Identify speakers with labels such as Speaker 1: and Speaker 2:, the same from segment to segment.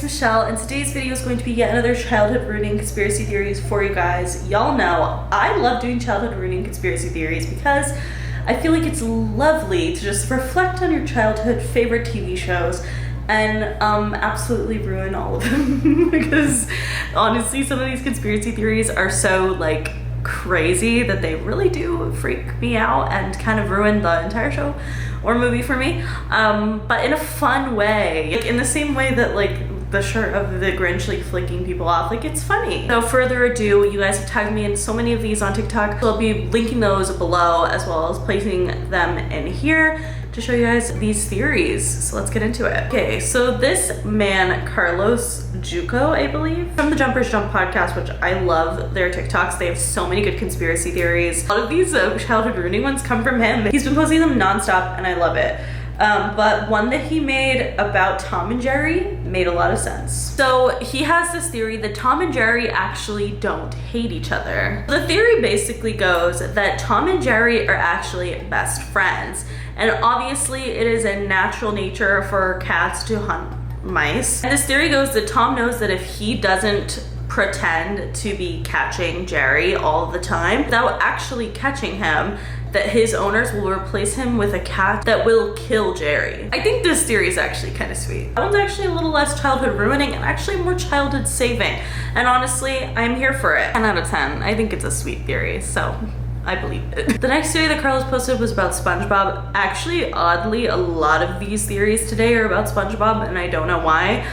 Speaker 1: Michelle, and today's video is going to be yet another childhood ruining conspiracy theories for you guys. Y'all know I love doing childhood ruining conspiracy theories because I feel like it's lovely to just reflect on your childhood favorite TV shows and absolutely ruin all of them because honestly some of these conspiracy theories are so like crazy that they really do freak me out and kind of ruin the entire show or movie for me, but in a fun way, like in the same way that like the shirt of the Grinch like flicking people off, like it's funny. No further ado, you guys have tagged me in so many of these on TikTok, so I'll be linking those below as well as placing them in here to show you guys these theories. So let's get into it. Okay, so this man, Carlos Juco, I believe, from the Jumpers Jump podcast, which I love their TikToks. They have so many good conspiracy theories. A lot of these childhood ruining ones come from him. He's been posting them nonstop and I love it. But one that he made about Tom and Jerry made a lot of sense. So he has this theory that Tom and Jerry actually don't hate each other. The theory basically goes that Tom and Jerry are actually best friends. And obviously it is a natural nature for cats to hunt mice. And this theory goes that Tom knows that if he doesn't pretend to be catching Jerry all the time without actually catching him, that his owners will replace him with a cat that will kill Jerry. I think this theory is actually kind of sweet. That one's actually a little less childhood ruining and actually more childhood saving. And honestly, I'm here for it. 10 out of 10. I think it's a sweet theory, so I believe it. The next theory that Carlos posted was about SpongeBob. Actually, oddly, a lot of these theories today are about SpongeBob and I don't know why.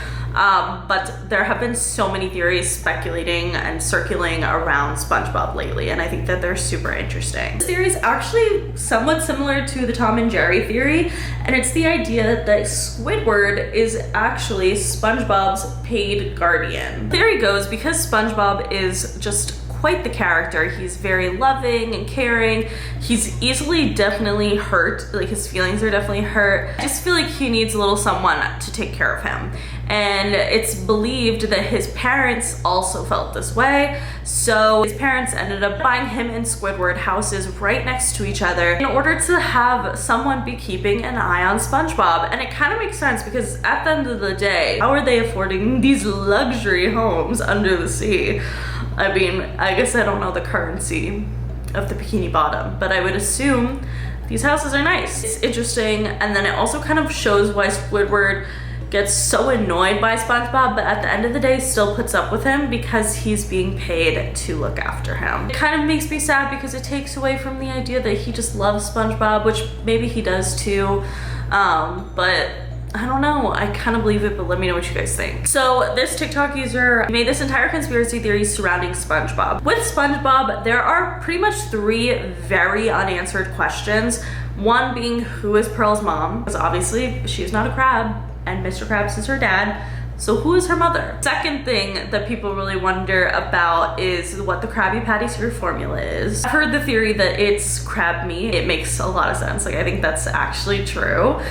Speaker 1: But there have been so many theories speculating and circulating around SpongeBob lately, and I think that they're super interesting. This theory is actually somewhat similar to the Tom and Jerry theory, and it's the idea that Squidward is actually SpongeBob's paid guardian. The theory goes because SpongeBob is just quite the character. He's very loving and caring. He's easily definitely hurt, like his feelings are definitely hurt. I just feel like he needs a little someone to take care of him. And it's believed that his parents also felt this way. So his parents ended up buying him and Squidward houses right next to each other in order to have someone be keeping an eye on SpongeBob. And it kind of makes sense because at the end of the day, how are they affording these luxury homes under the sea? I mean, I guess I don't know the currency of the Bikini Bottom, but I would assume these houses are nice. It's interesting, and then it also kind of shows why Squidward gets so annoyed by SpongeBob, but at the end of the day still puts up with him because he's being paid to look after him. It kind of makes me sad because it takes away from the idea that he just loves SpongeBob, which maybe he does too, but I don't know, I kind of believe it, but let me know what you guys think. So this TikTok user made this entire conspiracy theory surrounding SpongeBob. With SpongeBob, there are pretty much 3 very unanswered questions. One being, who is Pearl's mom? Because obviously she's not a crab and Mr. Krabs is her dad. So who is her mother? Second thing that people really wonder about is what the Krabby Patty secret formula is. I've heard the theory that it's crab meat. It makes a lot of sense. Like I think that's actually true.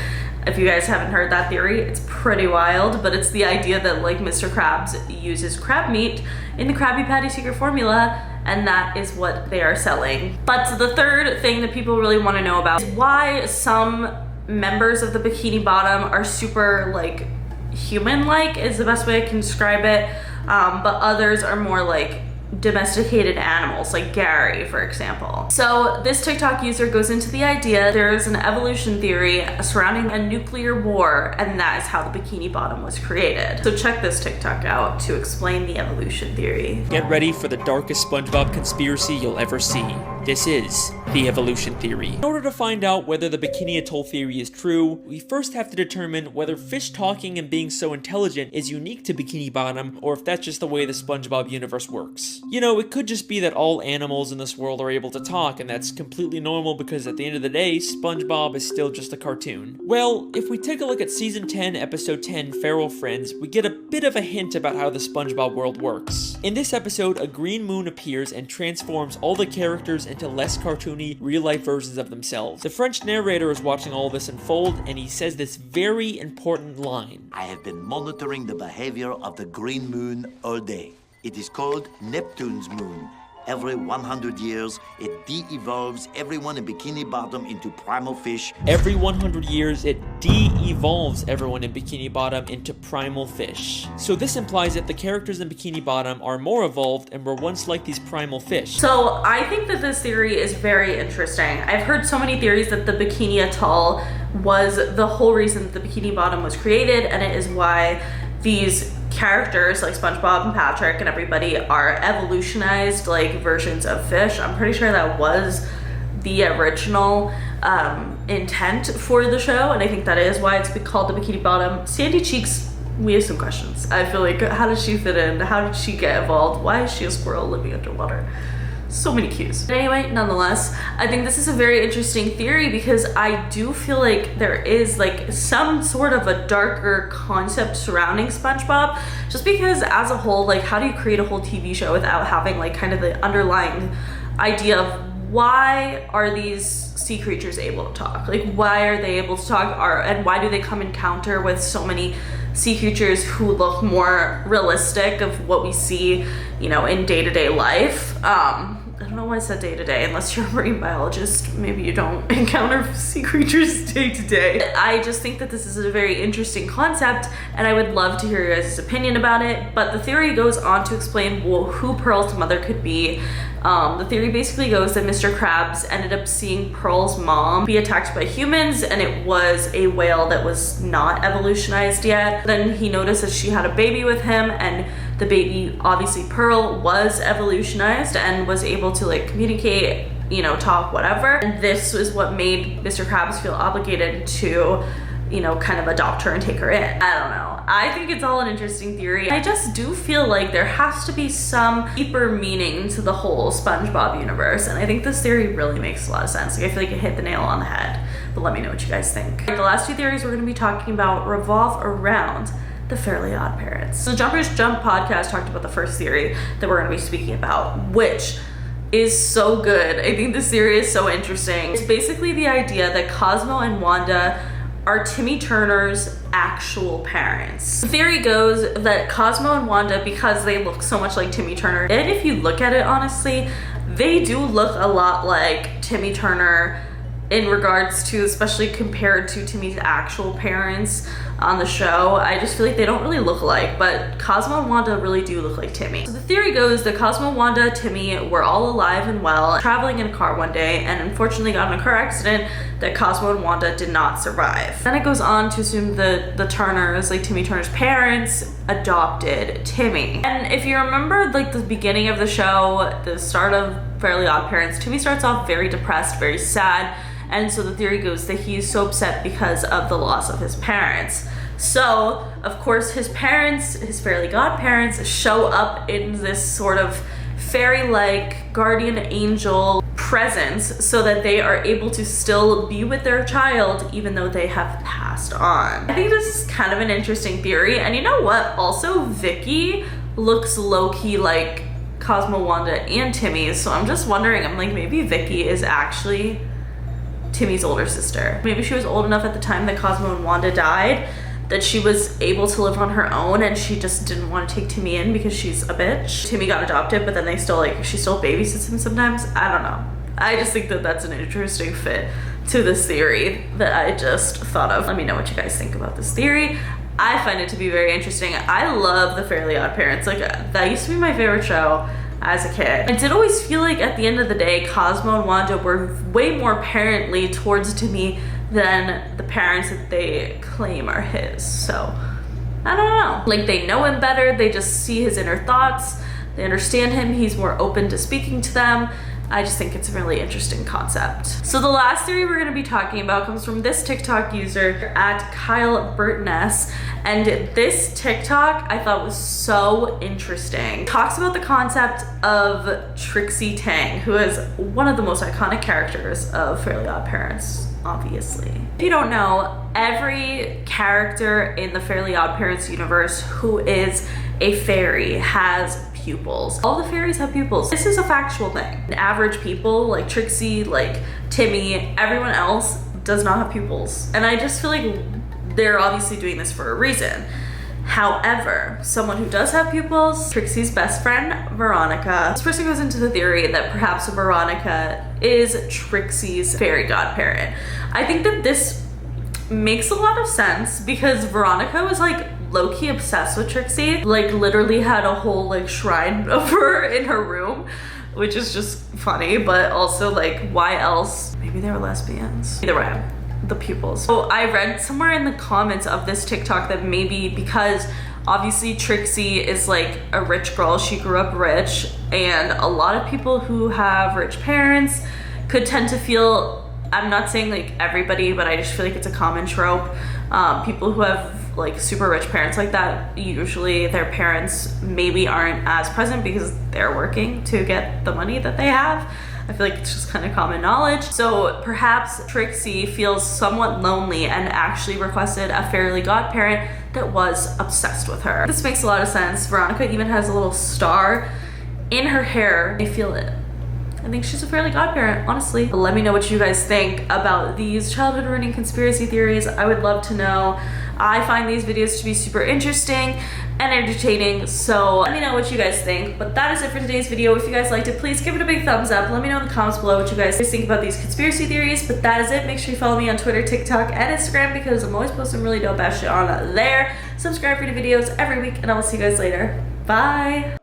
Speaker 1: If you guys haven't heard that theory, it's pretty wild, but it's the idea that like Mr. Krabs uses crab meat in the Krabby Patty secret formula, and that is what they are selling. But the third thing that people really want to know about is why some members of the Bikini Bottom are super like human-like is the best way I can describe it, but others are more like domesticated animals, like Gary, for example. So this TikTok user goes into the idea there's an evolution theory surrounding a nuclear war, and that is how the Bikini Bottom was created. So check this TikTok out to explain the evolution theory.
Speaker 2: Get ready for the darkest SpongeBob conspiracy you'll ever see. This is the evolution theory. In order to find out whether the Bikini Atoll theory is true, we first have to determine whether fish talking and being so intelligent is unique to Bikini Bottom, or if that's just the way the SpongeBob universe works. You know, it could just be that all animals in this world are able to talk, and that's completely normal because at the end of the day, SpongeBob is still just a cartoon. Well, if we take a look at Season 10, Episode 10, Feral Friends, we get a bit of a hint about how the SpongeBob world works. In this episode, a green moon appears and transforms all the characters into less cartoony, real-life versions of themselves. The French narrator is watching all this unfold, and he says this very important line.
Speaker 3: I have been monitoring the behavior of the green moon all day. It is called Neptune's moon, Every 100 years, it de-evolves everyone in Bikini Bottom into primal fish.
Speaker 2: Every 100 years, it de-evolves everyone in Bikini Bottom into primal fish. So this implies that the characters in Bikini Bottom are more evolved and were once like these primal fish.
Speaker 1: So I think that this theory is very interesting. I've heard so many theories that the Bikini Atoll was the whole reason that the Bikini Bottom was created, and it is why these characters like SpongeBob and Patrick and everybody are evolutionized like versions of fish. I'm pretty sure that was the original intent for the show, and I think that is why it's called the Bikini Bottom. Sandy Cheeks, we have some questions. I feel like, how did she fit in? How did she get evolved? Why is she a squirrel living underwater? So many cues. But anyway, nonetheless, I think this is a very interesting theory because I do feel like there is like some sort of a darker concept surrounding SpongeBob, just because as a whole, like, how do you create a whole TV show without having like kind of the underlying idea of why are these sea creatures able to talk? Like, why are they able to talk, and why do they come encounter with so many sea creatures who look more realistic of what we see, you know, in day-to-day life? I don't know why I said day-to-day, unless you're a marine biologist, maybe you don't encounter sea creatures day-to-day. I just think that this is a very interesting concept, and I would love to hear your guys' opinion about it, but the theory goes on to explain who Pearl's mother could be. The theory basically goes that Mr. Krabs ended up seeing Pearl's mom be attacked by humans, and it was a whale that was not evolutionized yet. Then he noticed that she had a baby with him, and the baby, obviously Pearl, was evolutionized and was able to like communicate, you know, talk, whatever. And this was what made Mr. Krabs feel obligated to, you know, kind of adopt her and take her in. I don't know. I think it's all an interesting theory. I just do feel like there has to be some deeper meaning to the whole SpongeBob universe, and I think this theory really makes a lot of sense. Like, I feel like it hit the nail on the head, but let me know what you guys think. The last two theories we're going to be talking about revolve around the Fairly Odd Parents. The Jumpers Jump podcast talked about the first theory that we're going to be speaking about, which is so good. I think this theory is so interesting. It's basically the idea that Cosmo and Wanda are Timmy Turner's actual parents. The theory goes that Cosmo and Wanda, because they look so much like Timmy Turner, and if you look at it honestly, they do look a lot like Timmy Turner in regards to, especially compared to Timmy's actual parents on the show. I just feel like they don't really look alike, but Cosmo and Wanda really do look like Timmy. So the theory goes that Cosmo, Wanda, Timmy were all alive and well, traveling in a car one day, and unfortunately got in a car accident that Cosmo and Wanda did not survive. Then it goes on to assume the Turners, like Timmy Turner's parents, adopted Timmy. And if you remember like the beginning of the show, the start of Fairly Odd Parents, Timmy starts off very depressed, very sad. And so the theory goes that he's so upset because of the loss of his parents. So, of course, his parents, his fairy godparents, show up in this sort of fairy-like guardian angel presence so that they are able to still be with their child even though they have passed on. I think this is kind of an interesting theory. And you know what? Also, Vicky looks low-key like Cosmo, Wanda, and Timmy. So I'm just wondering, I'm like, maybe Vicky is actually Timmy's older sister. Maybe she was old enough at the time that Cosmo and Wanda died that she was able to live on her own, and she just didn't want to take Timmy in because she's a bitch. Timmy got adopted, but then they still she still babysits him sometimes. I don't know. I just think that that's an interesting fit to this theory that I just thought of. Let me know what you guys think about this theory. I find it to be very interesting. I love the Fairly Odd Parents. Like, that used to be my favorite show as a kid. I did always feel like at the end of the day, Cosmo and Wanda were way more parently towards Timmy than the parents that they claim are his. So, I don't know. Like, they know him better, they just see his inner thoughts, they understand him, he's more open to speaking to them. I just think it's a really interesting concept. So the last theory we're gonna be talking about comes from this TikTok user at Kyle Burtness. And this TikTok I thought was so interesting. It talks about the concept of Trixie Tang, who is one of the most iconic characters of Fairly Odd Parents, obviously. If you don't know, every character in the Fairly Odd Parents universe who is a fairy has pupils. All the fairies have pupils. This is a factual thing. Average people like Trixie, like Timmy, everyone else does not have pupils. And I just feel like they're obviously doing this for a reason. However, someone who does have pupils, Trixie's best friend, Veronica. This person goes into the theory that perhaps Veronica is Trixie's fairy godparent. I think that this makes a lot of sense because Veronica was like low-key obsessed with Trixie, like literally had a whole like shrine of her in her room, which is just funny, but also like why else? Maybe they were lesbians. Either way, the pupils. So I read somewhere in the comments of this TikTok that maybe because obviously Trixie is like a rich girl, she grew up rich, and a lot of people who have rich parents could tend to feel, I'm not saying like everybody, but I just feel like it's a common trope. People who have like super rich parents like that, usually their parents maybe aren't as present because they're working to get the money that they have. I feel like it's just kind of common knowledge. So perhaps Trixie feels somewhat lonely and actually requested a fairy godparent that was obsessed with her. This makes a lot of sense. Veronica even has a little star in her hair. I feel it. I think she's a fairy godparent, honestly. But let me know what you guys think about these childhood ruining conspiracy theories. I would love to know. I find these videos to be super interesting and entertaining, so let me know what you guys think. But that is it for today's video. If you guys liked it, please give it a big thumbs up. Let me know in the comments below what you guys think about these conspiracy theories. But that is it. Make sure you follow me on Twitter, TikTok, and Instagram because I'm always posting really dope ass shit on there. Subscribe for new videos every week, and I will see you guys later. Bye.